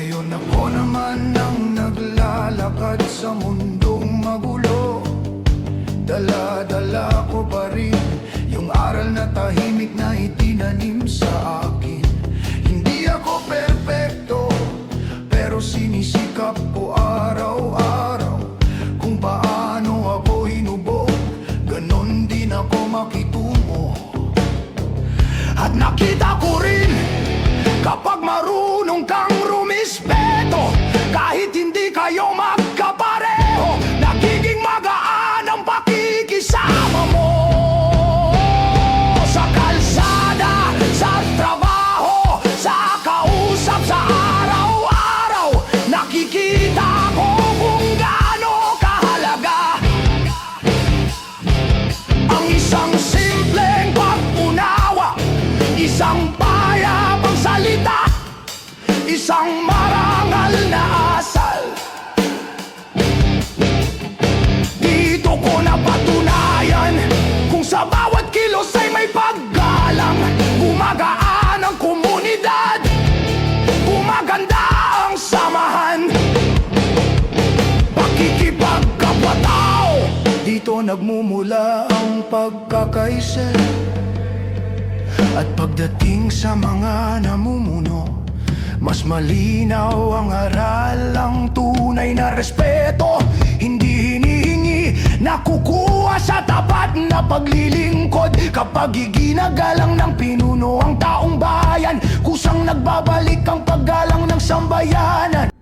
Ngayon ako naman ang naglalakad sa mundong magulo. Dala-dala ko pa rin yung aral na tahimik na itinanim sa akin. Hindi ako perpekto, pero sinisikap ko araw-araw. Kung paano ako hinubog, ganon din ako makitungo. At nakita ko rin, kapag marunong kang rumispeto, kahit hindi kayo magkapareho, nagiging magaan ang pakikisama mo. Sa kalsada, sa trabaho, sa kausap, sa araw-araw, nakikita ko kung gaano kahalaga ang isang simpleng pag-unawa, isang payapang salita, isang marangal na asal. Dito ko napatunayan kung sa bawat kilos ay may paggalang. Gumagaan ang komunidad, gumaganda ang samahan, pakikipagkapatao. Dito nagmumula ang pagkakaisa. At pagdating sa mga namumuno, mas malinaw ang aral, ang tunay na respeto. Hindi hinihingi, nakukuha sa tapat na paglilingkod. Kapag iginagalang ng pinuno ang taong bayan, kusang nagbabalik ang paggalang ng sambayanan.